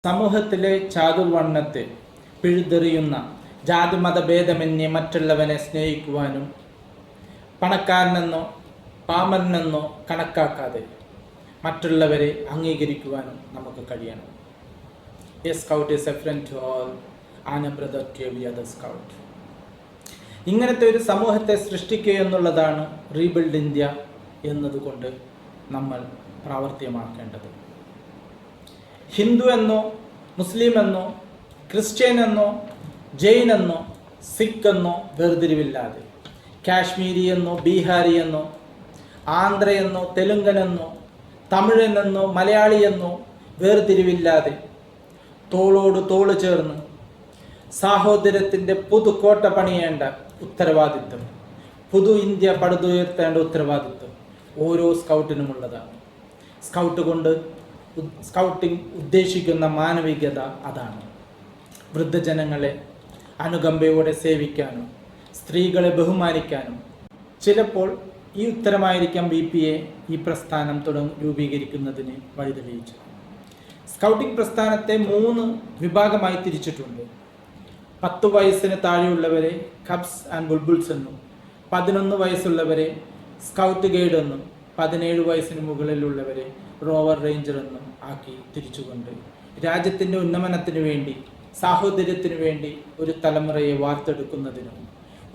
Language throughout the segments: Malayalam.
സമൂഹത്തിലെ ചാതുർവർണ്ണത്തെ പിഴുതെറിയുന്ന ജാതിമതഭേദമന്യേ മറ്റുള്ളവനെ സ്നേഹിക്കുവാനും പണക്കാരനെന്നോ പാമരനെന്നോ കണക്കാക്കാതെ മറ്റുള്ളവരെ അംഗീകരിക്കുവാനും നമുക്ക് കഴിയണം. A scout is a friend to all and a brother to every other scout. ഇങ്ങനത്തെ ഒരു സമൂഹത്തെ സൃഷ്ടിക്കുക എന്നുള്ളതാണ് റീബിൽഡ് ഇന്ത്യ എന്നതുകൊണ്ട് നമ്മൾ പ്രാവർത്തികമാക്കേണ്ടത്. ഹിന്ദു എന്നോ മുസ്ലിം എന്നോ ക്രിസ്ത്യൻ എന്നോ ജൈൻ എന്നോ സിഖ് എന്നോ വേർതിരിവില്ലാതെ, കാശ്മീരി എന്നോ ബീഹാരി എന്നോ ആന്ധ്രയെന്നോ തെലുങ്കനെന്നോ തമിഴനെന്നോ മലയാളിയെന്നോ വേർതിരിവില്ലാതെ തോളോട് തോള് ചേർന്ന് സാഹോദര്യത്തിൻ്റെ പുതുക്കോട്ട പണിയേണ്ട ഉത്തരവാദിത്വം, പുതു ഇന്ത്യ പടുതുയർത്തേണ്ട ഉത്തരവാദിത്വം ഓരോ സ്കൗട്ടിനുമുള്ളതാണ്. സ്കൗട്ടിംഗ് ഉദ്ദേശിക്കുന്ന മാനവികത അതാണ്. വൃദ്ധജനങ്ങളെ അനുകമ്പയോടെ സേവിക്കാനും സ്ത്രീകളെ ബഹുമാനിക്കാനും. ചിലപ്പോൾ ഈ ഉത്തരമായിരിക്കാം BPA ഈ പ്രസ്ഥാനം രൂപീകരിക്കുന്നതിന് വഴിതെളിയിച്ചു. സ്കൗട്ടിംഗ് പ്രസ്ഥാനത്തെ 3 വിഭാഗമായി തിരിച്ചിട്ടുണ്ട്. 10 വയസ്സിന് താഴെയുള്ളവരെ കബ്സ് ആൻഡ് ബുൾബുൾസ് എന്നും, 11 വയസ്സുള്ളവരെ സ്കൗട്ട് ഗൈഡ് എന്നും, 17 വയസ്സിന് മുകളിലുള്ളവരെ റോവർ റേഞ്ചർ എന്നും ആക്കി തിരിച്ചുകൊണ്ട് രാജ്യത്തിൻ്റെ ഉന്നമനത്തിന് വേണ്ടി, സാഹോദര്യത്തിനു വേണ്ടി ഒരു തലമുറയെ വാർത്തെടുക്കുന്നതിനും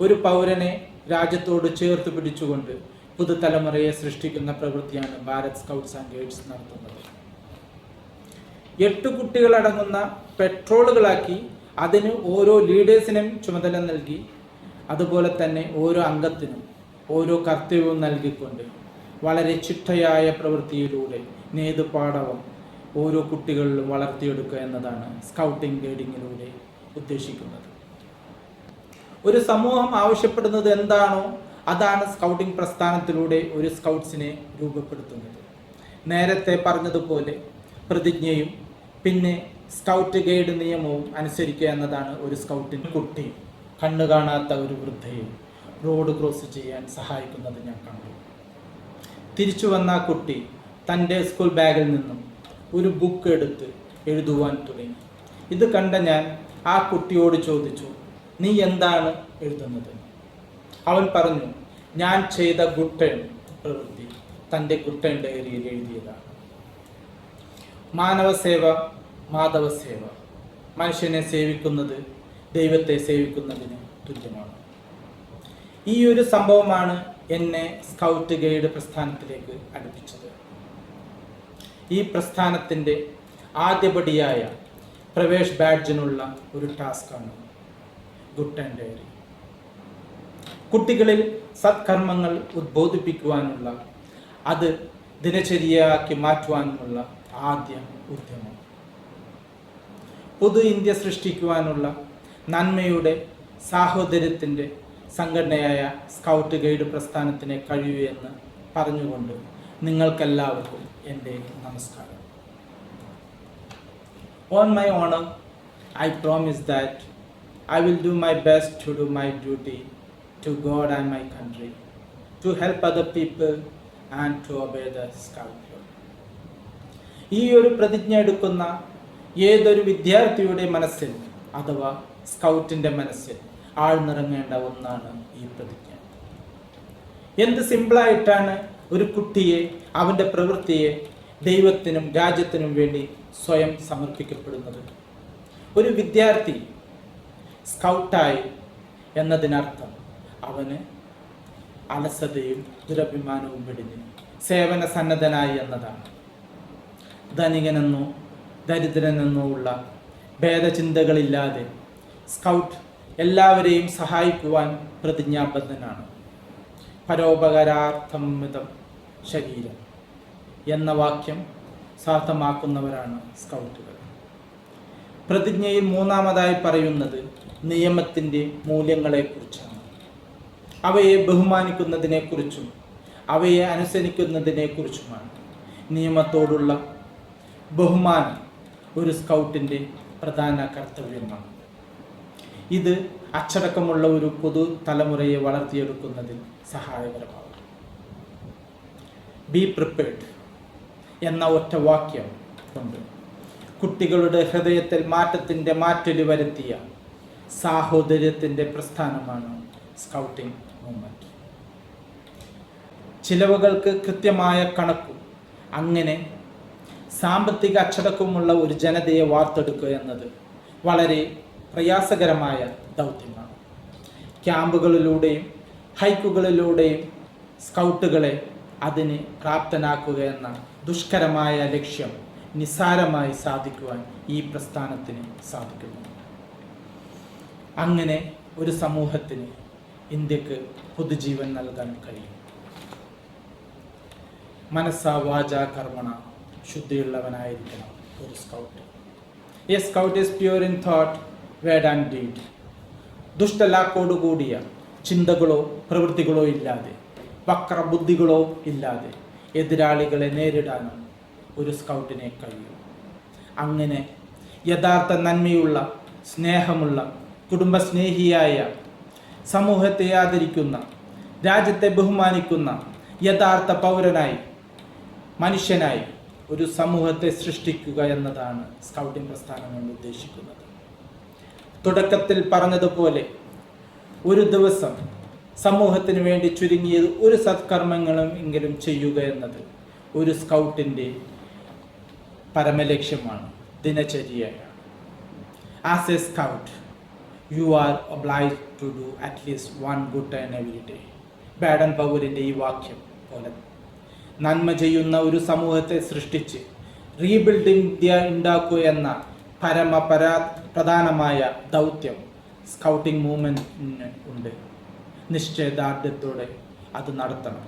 ഒരു പൗരനെ രാജ്യത്തോട് ചേർത്ത് പിടിച്ചുകൊണ്ട് പുതുതലമുറയെ സൃഷ്ടിക്കുന്ന പ്രവൃത്തിയാണ് ഭാരത് സ്കൗട്ട്സ് ആൻഡ് ഗൈഡ്സ് നടത്തുന്നത്. 8 കുട്ടികളടങ്ങുന്ന പെട്രോളുകളാക്കി അതിന് ഓരോ ലീഡേഴ്സിനും ചുമതല നൽകി, അതുപോലെ തന്നെ ഓരോ അംഗത്തിനും ഓരോ കർത്തവ്യവും നൽകിക്കൊണ്ട് വളരെ ചിട്ടയായ പ്രവൃത്തിയിലൂടെ നേതൃപാടവം ഓരോ കുട്ടികളിലും വളർത്തിയെടുക്കുക എന്നതാണ് സ്കൗട്ടിംഗ് ഗൈഡിങ്ങിലൂടെ ഉദ്ദേശിക്കുന്നത്. ഒരു സമൂഹം ആവശ്യപ്പെടുന്നത് എന്താണോ അതാണ് സ്കൗട്ടിംഗ് പ്രസ്ഥാനത്തിലൂടെ ഒരു സ്കൗട്ട്സിനെ രൂപപ്പെടുത്തുന്നത്. നേരത്തെ പറഞ്ഞതുപോലെ പ്രതിജ്ഞയും പിന്നെ സ്കൗട്ട് ഗൈഡ് നിയമവും അനുസരിക്കുക എന്നതാണ് ഒരു സ്കൗട്ടിന്. കുട്ടി കണ്ണു കാണാത്ത ഒരു വൃദ്ധയെ റോഡ് ക്രോസ് ചെയ്യാൻ സഹായിക്കുന്നത് ഞാൻ കണ്ടു. തിരിച്ചു വന്ന ആ കുട്ടി തൻ്റെ സ്കൂൾ ബാഗിൽ നിന്നും ഒരു ബുക്ക് എടുത്ത് എഴുതുവാൻ തുടങ്ങി. ഇത് കണ്ട ഞാൻ ആ കുട്ടിയോട് ചോദിച്ചു, നീ എന്താണ് എഴുതുന്നത്? അവൻ പറഞ്ഞു, ഞാൻ ചെയ്ത ഗുഡ് ടേൺ പ്രവൃത്തി തൻ്റെ ഗുഡ് ടേൺ ഡയറിയിൽ എഴുതിയതാണ്. മാനവസേവ മാധവസേവ, മനുഷ്യനെ സേവിക്കുന്നത് ദൈവത്തെ സേവിക്കുന്നതിന് തുല്യമാണ്. ഈ ഒരു സംഭവമാണ് എന്നെ സ്കൗട്ട് ഗൈഡ് പ്രസ്ഥാനത്തിലേക്ക് അടുപ്പിച്ചത്. ഈ പ്രസ്ഥാനത്തിൻ്റെ ആദ്യപടിയായ പ്രവേശ് ബാഡ്ജിനുള്ള ഒരു ടാസ്ക്കാണ് ഗുഡ് ടേൺ ഡയറി. കുട്ടികളിൽ സത്കർമ്മങ്ങൾ ഉദ്ബോധിപ്പിക്കുവാനുള്ള, അത് ദിനചര്യയാക്കി മാറ്റുവാനുമുള്ള ആദ്യ ഉദ്യമം. പുതു ഇന്ത്യ സൃഷ്ടിക്കുവാനുള്ള നന്മയുടെ സാഹോദര്യത്തിൻ്റെ സംഘടനയായ സ്കൗട്ട് ഗൈഡ് പ്രസ്ഥാനത്തിനെ കഴിയൂ എന്ന് പറഞ്ഞുകൊണ്ട് നിങ്ങൾക്കെല്ലാവർക്കും എൻ്റെ നമസ്കാരം. On my honor, I promise that I will do my best to do my duty to God and my country, to help other people and to obey the scout law. ഈ ഒരു പ്രതിജ്ഞ എടുക്കുന്ന ഏതൊരു വിദ്യാർത്ഥിയുടെ മനസ്സിൽ അഥവാ സ്കൗട്ടിൻ്റെ മനസ്സിൽ ആഴ്ന്നിറങ്ങേണ്ട ഒന്നാണ് ഈ പ്രതിജ്ഞ. എന്ത് സിമ്പിളായിട്ടാണ് ഒരു കുട്ടിയെ, അവൻ്റെ പ്രവൃത്തിയെ ദൈവത്തിനും രാജ്യത്തിനും വേണ്ടി സ്വയം സമർപ്പിക്കപ്പെടുന്നത്. ഒരു വിദ്യാർത്ഥി സ്കൗട്ടായി എന്നതിനർത്ഥം അവന് അലസതയും ദുരഭിമാനവും വെടിഞ്ഞ് സേവന സന്നദ്ധനായി എന്നതാണ്. ധനികനെന്നോ ദരിദ്രനെന്നോ ഉള്ള ഭേദചിന്തകളില്ലാതെ സ്കൗട്ട് എല്ലാവരെയും സഹായിക്കുവാൻ പ്രതിജ്ഞാബദ്ധനാണ്. പരോപകാരാർത്ഥമിതം ശരീരം എന്ന വാക്യം സാർത്ഥമാക്കുന്നവരാണ് സ്കൗട്ടുകൾ. പ്രതിജ്ഞയിൽ 3-മതായി പറയുന്നത് നിയമത്തിൻ്റെ മൂല്യങ്ങളെക്കുറിച്ചാണ്. അവയെ ബഹുമാനിക്കുന്നതിനെക്കുറിച്ചും അവയെ അനുസരിക്കുന്നതിനെക്കുറിച്ചുമാണ്. നിയമത്തോടുള്ള ബഹുമാനം ഒരു സ്കൗട്ടിൻ്റെ പ്രധാന കർത്തവ്യമാണ്. ഇത് അച്ചടക്കമുള്ള ഒരു പുതു തലമുറയെ വളർത്തിയെടുക്കുന്നതിൽ സഹായകരമാകും. ബി പ്രിപ്പയർഡ് എന്ന ഒറ്റ വാക്യം കൊണ്ട് കുട്ടികളുടെ ഹൃദയത്തിൽ മാറ്റല് വരുത്തിയ സാഹോദര്യത്തിൻ്റെ പ്രസ്ഥാനമാണ് സ്കൗട്ടിംഗ് മൂവ്മെൻറ്റ്. ചിലവുകൾക്ക് കൃത്യമായ കണക്കും അങ്ങനെ സാമ്പത്തിക അച്ചടക്കമുള്ള ഒരു ജനതയെ വാർത്തെടുക്കുക എന്നത് വളരെ പ്രയാസകരമായ ദൗത്യമാണ്. ക്യാമ്പുകളിലൂടെയും ഹൈക്കുകളിലൂടെയും സ്കൗട്ടുകളെ അതിന് പ്രാപ്തനാക്കുക എന്ന ദുഷ്കരമായ ലക്ഷ്യം നിസ്സാരമായി സാധിക്കുവാൻ ഈ പ്രസ്ഥാനത്തിന് സാധിക്കുന്നു. അങ്ങനെ ഒരു സമൂഹത്തിന് ഇന്ത്യക്ക് പുതുജീവൻ നൽകാൻ കഴിയും. മനസ്സാ വാച കർമ്മണ ശുദ്ധിയുള്ളവനായിരിക്കണം ഒരു scout. A scout is pure in thought, word and deed. ദുഷ്ടലാക്കോടുകൂടിയ ചിന്തകളോ പ്രവൃത്തികളോ ഇല്ലാതെ, വക്രബുദ്ധികളോ ഇല്ലാതെ എതിരാളികളെ നേരിടാനും ഒരു സ്കൗട്ടിനെ കഴിയും. അങ്ങനെ യഥാർത്ഥ നന്മയുള്ള, സ്നേഹമുള്ള, കുടുംബസ്നേഹിയായ, സമൂഹത്തെ ആദരിക്കുന്ന, രാജ്യത്തെ ബഹുമാനിക്കുന്ന യഥാർത്ഥ പൗരനായി, മനുഷ്യനായി ഒരു സമൂഹത്തെ സൃഷ്ടിക്കുക എന്നതാണ് സ്കൗട്ടിംഗ് പ്രസ്ഥാനം കൊണ്ട് ഉദ്ദേശിക്കുന്നത്. തുടക്കത്തിൽ പറഞ്ഞതുപോലെ ഒരു ദിവസം സമൂഹത്തിന് വേണ്ടി ചുരുങ്ങിയത് ഒരു സത്കർമ്മങ്ങളും എങ്കിലും ചെയ്യുക എന്നത് ഒരു സ്കൗട്ടിൻ്റെ പരമലക്ഷ്യമാണ്, ദിനചര്യയാണ്. As a scout you are obliged to do at least one good turn every day. Baden പൗരിൻ്റെ ഈ വാക്യം പോലെ നന്മ ചെയ്യുന്ന ഒരു സമൂഹത്തെ സൃഷ്ടിച്ച് റീബിൽഡിംഗ് ഇന്ത്യ ഉണ്ടാക്കുക എന്ന പ്രധാനമായ ദൗത്യം സ്കൗട്ടിംഗ് മൂവ്മെൻറ്റിന് ഉണ്ട്. നിശ്ചയദാർഢ്യത്തോടെ അത് നടത്തണം.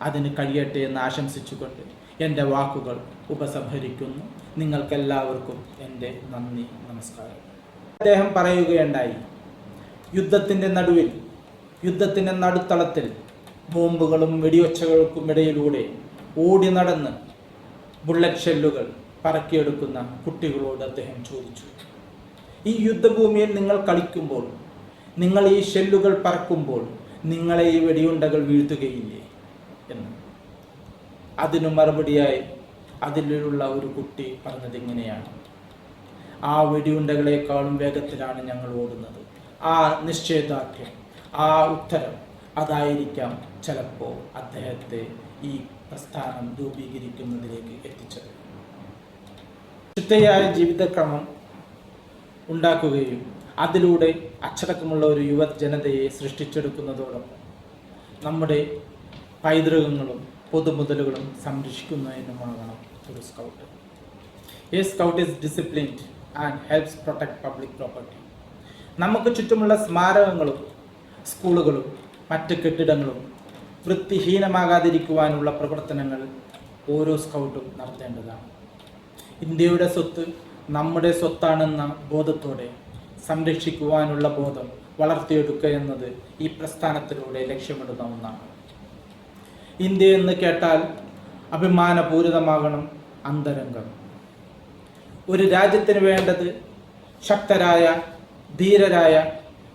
അതിന് കഴിയട്ടെ എന്ന് ആശംസിച്ചുകൊണ്ട് എൻ്റെ വാക്കുകൾ ഉപസംഹരിക്കുന്നു. നിങ്ങൾക്കെല്ലാവർക്കും എൻ്റെ നന്ദി, നമസ്കാരം. അദ്ദേഹം പറയുകയുണ്ടായി, യുദ്ധത്തിൻ്റെ നടുവിൽ, യുദ്ധത്തിൻ്റെ നടുത്തളത്തിൽ ബോംബുകളും വെടിയൊച്ചകൾക്കും ഇടയിലൂടെ ഓടി നടന്ന് ബുള്ളറ്റ് ഷെല്ലുകൾ പറക്കിയെടുക്കുന്ന കുട്ടികളോട് അദ്ദേഹം ചോദിച്ചു, ഈ യുദ്ധഭൂമിയിൽ നിങ്ങൾ കളിക്കുമ്പോൾ, നിങ്ങൾ ഈ ഷെല്ലുകൾ പറക്കുമ്പോൾ നിങ്ങളെ ഈ വെടിയുണ്ടകൾ വീഴ്ത്തുകയില്ലേ എന്ന്. അതിനു മറുപടിയായി അതിലുള്ള ഒരു കുട്ടി പറഞ്ഞത് ഇങ്ങനെയാണ്, ആ വെടിയുണ്ടകളെക്കാളും വേഗത്തിലാണ് ഞങ്ങൾ ഓടുന്നത്. ആ നിശ്ചയദാർഢ്യം, ആ ഉത്തരം അതായിരിക്കാം ചിലപ്പോൾ അദ്ദേഹത്തെ ഈ പ്രസ്ഥാനം രൂപീകരിക്കുന്നതിലേക്ക് എത്തിച്ചത്. ചിട്ടയായ ജീവിതക്രമം ഉണ്ടാക്കുകയും അതിലൂടെ അച്ചടക്കമുള്ള ഒരു യുവജനതയെ സൃഷ്ടിച്ചെടുക്കുന്നതോടൊപ്പം നമ്മുടെ പൈതൃകങ്ങളും പൊതുമുതലുകളും സംരക്ഷിക്കുന്നതിനുമാകണം ഒരു scout. A scout is disciplined and helps protect public property. നമുക്ക് ചുറ്റുമുള്ള സ്മാരകങ്ങളും സ്കൂളുകളും മറ്റ് കെട്ടിടങ്ങളും വൃത്തിഹീനമാകാതിരിക്കുവാനുള്ള പ്രവർത്തനങ്ങൾ ഓരോ സ്കൗട്ടും നടത്തേണ്ടതാണ്. ഇന്ത്യയുടെ സ്വത്ത് നമ്മുടെ സ്വത്താണെന്ന ബോധത്തോടെ സംരക്ഷിക്കുവാനുള്ള ബോധം വളർത്തിയെടുക്കുക എന്നത് ഈ പ്രസ്ഥാനത്തിലൂടെ ലക്ഷ്യമിടുന്ന ഒന്നാണ്. ഇന്ത്യ എന്ന് കേട്ടാൽ അഭിമാനപൂരിതമാകണം അന്തരംഗം. ഒരു രാജ്യത്തിന് വേണ്ടത് ശക്തരായ, ധീരരായ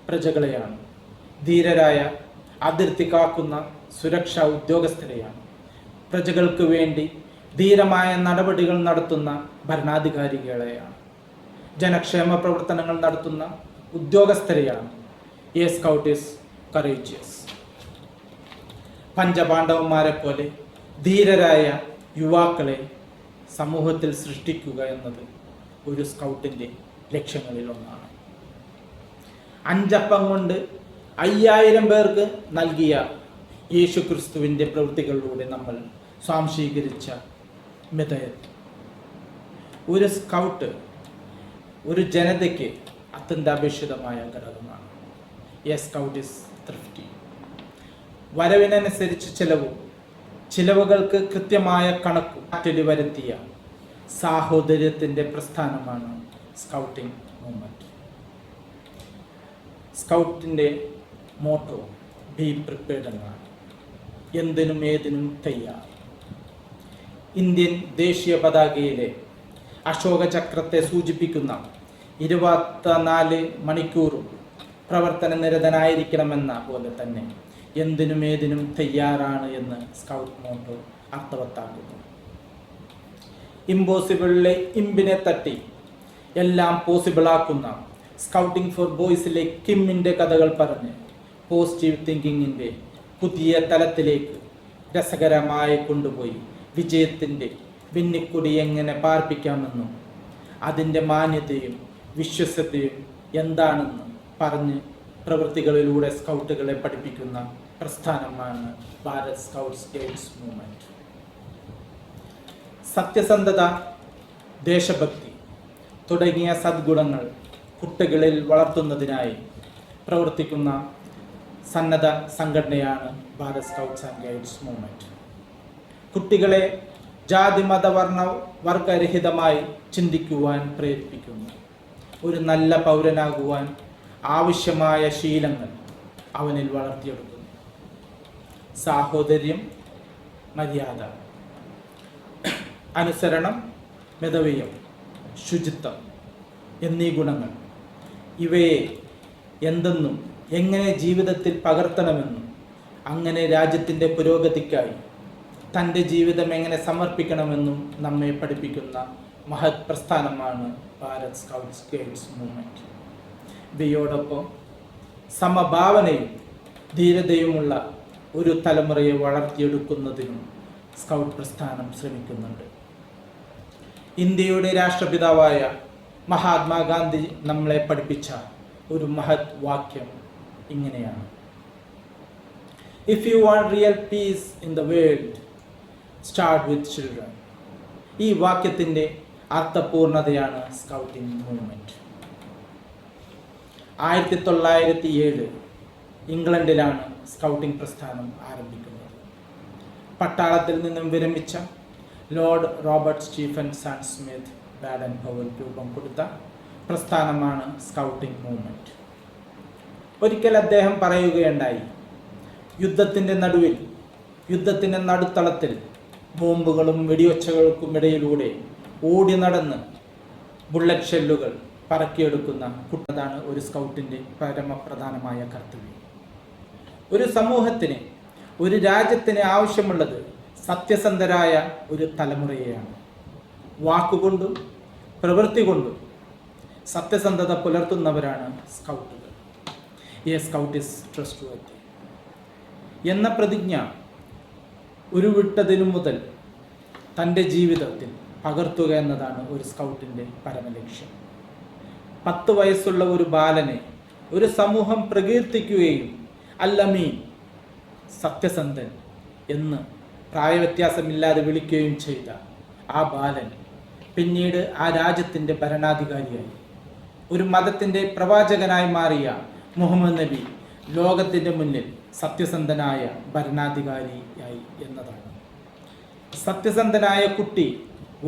പ്രജകളെയാണ്. ധീരരായ, അതിർത്തി കാക്കുന്ന സുരക്ഷാ ഉദ്യോഗസ്ഥരെയാണ്. പ്രജകൾക്ക് വേണ്ടി ധീരമായ നടപടികൾ നടത്തുന്ന ഭരണാധികാരികളെയാണ്. ജനക്ഷേമ പ്രവർത്തനങ്ങൾ നടത്തുന്ന ഉദ്യോഗസ്ഥരെയാണ്. A scout is courageous. പഞ്ചപാണ്ഡവന്മാരെ പോലെ ധീരരായ യുവാക്കളെ സമൂഹത്തിൽ സൃഷ്ടിക്കുക എന്നത് ഒരു സ്കൗട്ടിൻ്റെ ലക്ഷ്യങ്ങളിലൊന്നാണ്. 5 അപ്പം കൊണ്ട് 5000 പേർക്ക് നൽകിയ യേശു ക്രിസ്തുവിൻ്റെ പ്രവൃത്തികളിലൂടെ നമ്മൾ സ്വാംശീകരിച്ച മെതയത്ത്. ഒരു സ്കൗട്ട് ഒരു ജനതയ്ക്ക് അത്യന്താപേക്ഷിതമായ ഘടകമാണ്. A scout is thrifty. വരവിനനുസരിച്ച് ചിലവുകൾക്ക് കൃത്യമായ കണക്കും മാറ്റല് വരുത്തിയ സാഹോദര്യത്തിൻ്റെ പ്രസ്ഥാനമാണ് സ്കൗട്ടിംഗ് മൂവ്മെൻറ്റ്. സ്കൗട്ടിൻ്റെ മോട്ടോ ബി പ്രിപ്പയർഡ് എന്നാണ്. എന്തിനും ഏതിനും തയ്യാർ. ഇന്ത്യൻ ദേശീയ പതാകയിലെ അശോക ചക്രത്തെ സൂചിപ്പിക്കുന്ന 24 മണിക്കൂറും പ്രവർത്തന നിരതനായിരിക്കണമെന്ന പോലെ തന്നെ എന്തിനും ഏതിനും തയ്യാറാണ് എന്ന് സ്കൗട്ട് മോട്ടോ അർത്ഥവത്താക്കുന്നു. ഇമ്പോസിബിളിലെ ഇമ്പിനെ തട്ടി എല്ലാം പോസിബിളാക്കുന്ന സ്കൗട്ടിംഗ് ഫോർ ബോയ്സിലെ കിമ്മിൻ്റെ കഥകൾ പറഞ്ഞ് പോസിറ്റീവ് തിങ്കിങ്ങിൻ്റെ പുതിയ തലത്തിലേക്ക് രസകരമായി കൊണ്ടുപോയി വിജയത്തിൻ്റെ വെന്നിക്കൊടി എങ്ങനെ പാർപ്പിക്കാമെന്നും അതിൻ്റെ മാന്യതയും വിശ്വസ്തയും എന്താണെന്ന് പറഞ്ഞ് പ്രവൃത്തികളിലൂടെ സ്കൗട്ടുകളെ പഠിപ്പിക്കുന്ന പ്രസ്ഥാനമാണ് ഭാരത് സ്കൗട്ട്സ് ഗൈഡ്സ് മൂവ്മെൻറ്റ്. സത്യസന്ധത, ദേശഭക്തി തുടങ്ങിയ സദ്ഗുണങ്ങൾ കുട്ടികളിൽ വളർത്തുന്നതിനായി പ്രവർത്തിക്കുന്ന സന്നദ്ധ സംഘടനയാണ് Bharat scouts and guides movement. കുട്ടികളെ ജാതി മത വർഗരഹിതമായി ചിന്തിക്കുവാൻ പ്രേരിപ്പിക്കുന്നു. ഒരു നല്ല പൗരനാകുവാൻ ആവശ്യമായ ശീലങ്ങൾ അവനിൽ വളർത്തിയെടുക്കുന്നു. സാഹോദര്യം, മര്യാദ, അനുസരണം, മിതവ്യയം, ശുചിത്വം എന്നീ ഗുണങ്ങൾ ഇവയെ എന്തെന്നും എങ്ങനെ ജീവിതത്തിൽ പകർത്തണമെന്നും അങ്ങനെ രാജ്യത്തിൻ്റെ പുരോഗതിക്കായി തൻ്റെ ജീവിതം എങ്ങനെ സമർപ്പിക്കണമെന്നും നമ്മെ പഠിപ്പിക്കുന്ന മഹത് പ്രസ്ഥാനമാണ് ഭാരത് സ്കൗട്ട്സ് ഗൈഡ്സ് മൂവ്മെൻറ്റ്. ഇവയോടൊപ്പം സമഭാവനയും ധീരതയുമുള്ള ഒരു തലമുറയെ വളർത്തിയെടുക്കുന്നതിനും സ്കൗട്ട് പ്രസ്ഥാനം ശ്രമിക്കുന്നുണ്ട്. ഇന്ത്യയുടെ രാഷ്ട്രപിതാവായ മഹാത്മാഗാന്ധി നമ്മളെ പഠിപ്പിച്ച ഒരു മഹത് വാക്യം ഇങ്ങനെയാണ്: if you want real peace in the world, start with children. ഈ വാക്യത്തിൻ്റെ അർത്ഥപൂർണതയാണ് സ്കൗട്ടിംഗ് മൂവ്മെൻറ്റ്. 1907 ഇംഗ്ലണ്ടിലാണ് സ്കൗട്ടിംഗ് പ്രസ്ഥാനം ആരംഭിക്കുന്നത്. പട്ടാളത്തിൽ നിന്നും വിരമിച്ച Lord Robert Stephenson Smith Baden Powell രൂപം കൊടുത്ത പ്രസ്ഥാനമാണ് സ്കൗട്ടിംഗ് മൂവ്മെൻറ്റ്. ഒരിക്കൽ അദ്ദേഹം പറയുകയുണ്ടായി, യുദ്ധത്തിൻ്റെ നടുവിൽ, യുദ്ധത്തിൻ്റെ നടുത്തളത്തിൽ ബോംബുകളും വെടിയൊച്ചകൾക്കും ഇടയിലൂടെ ഓടി നടന്ന് ബുള്ളറ്റ് ഷെല്ലുകൾ പറക്കിയെടുക്കുന്ന കുട്ടതാണ് ഒരു സ്കൗട്ടിൻ്റെ പരമപ്രധാനമായ കർത്തവ്യം. ഒരു സമൂഹത്തിന്, ഒരു രാജ്യത്തിന് ആവശ്യമുള്ളത് സത്യസന്ധരായ ഒരു തലമുറയെയാണ്. വാക്കുകൊണ്ടും പ്രവൃത്തി കൊണ്ടും സത്യസന്ധത പുലർത്തുന്നവരാണ് സ്കൗട്ടുകൾ. എ സ്കൗട്ട് ഈസ് ട്രസ്റ്റ്വർത്തി എന്ന പ്രതിജ്ഞ ഉരുവിട്ടതിനു മുതൽ തൻ്റെ ജീവിതത്തിൽ പകർത്തുക എന്നതാണ് ഒരു സ്കൗട്ടിൻ്റെ പരമലക്ഷ്യം. 10 വയസ്സുള്ള ഒരു ബാലനെ ഒരു സമൂഹം പ്രകീർത്തിക്കുകയും അല്ലമീൻ, സത്യസന്ധൻ എന്ന് പ്രായവ്യത്യാസമില്ലാതെ വിളിക്കുകയും ചെയ്ത ആ ബാലൻ പിന്നീട് ആ രാജ്യത്തിൻ്റെ ഭരണാധികാരിയായി. ഒരു മതത്തിൻ്റെ പ്രവാചകനായി മാറിയ മുഹമ്മദ് നബി ലോകത്തിൻ്റെ മുന്നിൽ സത്യസന്ധനായ ഭരണാധികാരിയായി എന്നതാണ്. സത്യസന്ധനായ കുട്ടി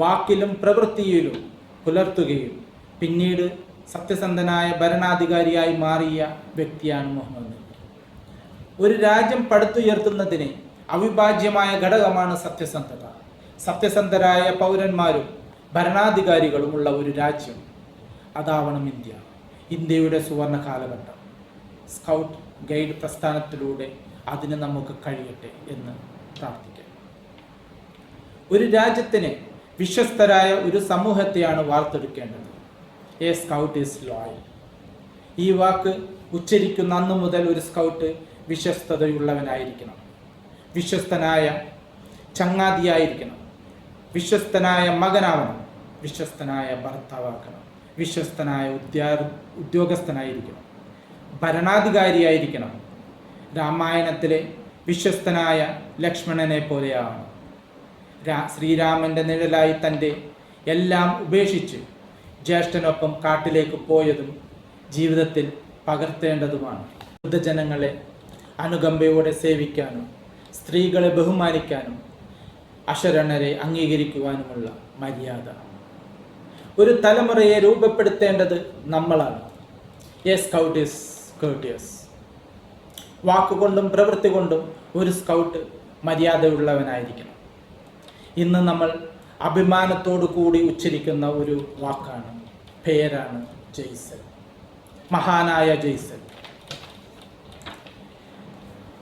വാക്കിലും പ്രവൃത്തിയിലും പുലർത്തുകയും പിന്നീട് സത്യസന്ധനായ ഭരണാധികാരിയായി മാറിയ വ്യക്തിയാണ് മുഹമ്മദ് നബി. ഒരു രാജ്യം പടുത്തുയർത്തുന്നതിന് അവിഭാജ്യമായ ഘടകമാണ് സത്യസന്ധത. സത്യസന്ധരായ പൗരന്മാരും ഭരണാധികാരികളുമുള്ള ഒരു രാജ്യം, അതാവണം ഇന്ത്യ. ഇന്ത്യയുടെ സുവർണ കാലഘട്ടം. സ്കൗട്ട് ഗൈഡ് പ്രസ്ഥാനത്തിലൂടെ അതിന് നമുക്ക് കഴിയട്ടെ എന്ന് പ്രാർത്ഥിക്കാം. ഒരു രാജ്യത്തിന് വിശ്വസ്തരായ ഒരു സമൂഹത്തെയാണ് വാർത്തെടുക്കേണ്ടത്. എ സ്കൗട്ട് ഈസ് ലോയൽ. ഈ വാക്ക് ഉച്ചരിക്കുന്ന അന്നു മുതൽ ഒരു സ്കൗട്ട് വിശ്വസ്തതയുള്ളവനായിരിക്കണം, വിശ്വസ്തനായ ചങ്ങാതിയായിരിക്കണം, വിശ്വസ്തനായ മകനാവണം, വിശ്വസ്തനായ ഭർത്താവാക്കണം, വിശ്വസ്തനായ ഉദ്യോഗസ്ഥനായിരിക്കണം, ഭരണാധികാരിയായിരിക്കണം. രാമായണത്തിലെ വിശ്വസ്തനായ ലക്ഷ്മണനെ പോലെയാവണം. ശ്രീരാമൻ്റെ നിഴലായി തൻ്റെ എല്ലാം ഉപേക്ഷിച്ച് ജ്യേഷ്ഠനൊപ്പം കാട്ടിലേക്ക് പോയതും ജീവിതത്തിൽ പകർത്തേണ്ടതുമാണ്. വൃദ്ധജനങ്ങളെ അനുകമ്പയോടെ സേവിക്കാനും സ്ത്രീകളെ ബഹുമാനിക്കാനും അശരണരെ അംഗീകരിക്കുവാനുമുള്ള മര്യാദ. ഒരു തലമുറയെ രൂപപ്പെടുത്തേണ്ടത് നമ്മളാണ്. A scout is courteous. വാക്കുകൊണ്ടും പ്രവൃത്തി കൊണ്ടും ഒരു സ്കൗട്ട് മര്യാദയുള്ളവനായിരിക്കണം. ഇന്ന് നമ്മൾ അഭിമാനത്തോടു കൂടി ഉച്ചരിക്കുന്ന ഒരു വാക്കാണ്, പേരാണ് ജയ്സൽ. മഹാനായ ജയ്സൽ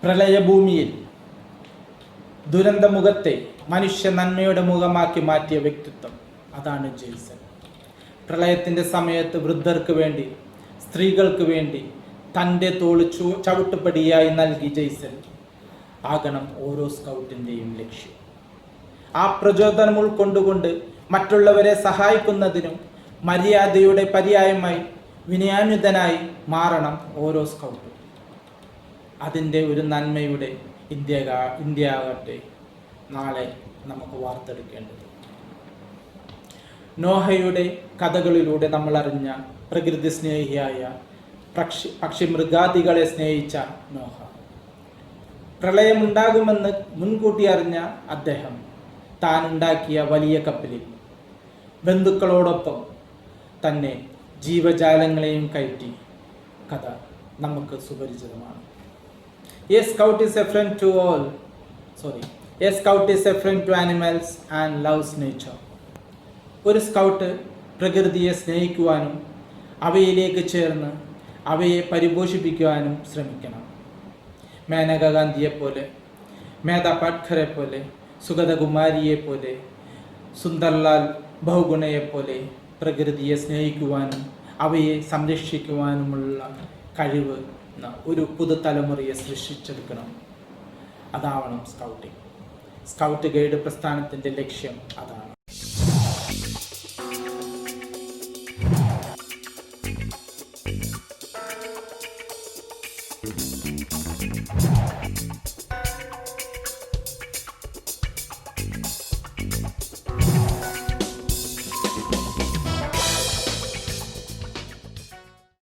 പ്രളയഭൂമിയിൽ ദുരന്തമുഖത്തെ മനുഷ്യ നന്മയുടെ മുഖമാക്കി മാറ്റിയ വ്യക്തിത്വം, അതാണ് ജയ്സൽ. പ്രളയത്തിൻ്റെ സമയത്ത് വൃദ്ധർക്ക് വേണ്ടി, സ്ത്രീകൾക്ക് വേണ്ടി തൻ്റെ തോള് ചവിട്ടുപടിയായി നൽകി ജയ്സൽ ആകണം ഓരോ സ്കൗട്ടിൻ്റെയും ലക്ഷ്യം. ആ പ്രചോദനം ഉൾക്കൊണ്ടുകൊണ്ട് മറ്റുള്ളവരെ സഹായിക്കുന്നതിനും മര്യാദയുടെ പര്യായമായി വിനയാന്വിതനായി മാറണം ഓരോ സ്കൗട്ടും. അതിൻ്റെ ഒരു നന്മയുടെ ഇന്ത്യ ആകട്ടെ നാളെ നമുക്ക് വാർത്തെടുക്കേണ്ടത്. നോഹയുടെ കഥകളിലൂടെ നമ്മൾ അറിഞ്ഞ പ്രകൃതി സ്നേഹിയായ പക്ഷി മൃഗാദികളെ സ്നേഹിച്ച നോഹ, പ്രളയമുണ്ടാകുമെന്ന് മുൻകൂട്ടി അറിഞ്ഞ അദ്ദേഹം താൻ ഉണ്ടാക്കിയ വലിയ കപ്പലിൽ ബന്ധുക്കളോടൊപ്പം തന്നെ ജീവജാലങ്ങളെയും കയറ്റി കഥ നമുക്ക് സുപരിചിതമാണ്. A scout is a friend to all. A scout is a friend to animals and loves nature. ഒരു സ്കൗട്ട് പ്രകൃതിയെ സ്നേഹിക്കുവാനും അവയിലേക്ക് ചേർന്ന് അവയെ പരിപോഷിപ്പിക്കുവാനും ശ്രമിക്കണം. മേനക ഗാന്ധിയെപ്പോലെ, മേധാ പാട്കറെ പോലെ, സുഗതകുമാരിയെപ്പോലെ, സുന്ദർലാൽ ബഹുഗുണയെപ്പോലെ പ്രകൃതിയെ സ്നേഹിക്കുവാനും അവയെ സംരക്ഷിക്കുവാനുമുള്ള കഴിവ് ഒരു പുതുതലമുറയെ സൃഷ്ടിച്ചെടുക്കണം. അതാവണം സ്കൗട്ടിങ്. സ്കൗട്ട് ഗൈഡ് പ്രസ്ഥാനത്തിൻ്റെ ലക്ഷ്യം അതാണ്.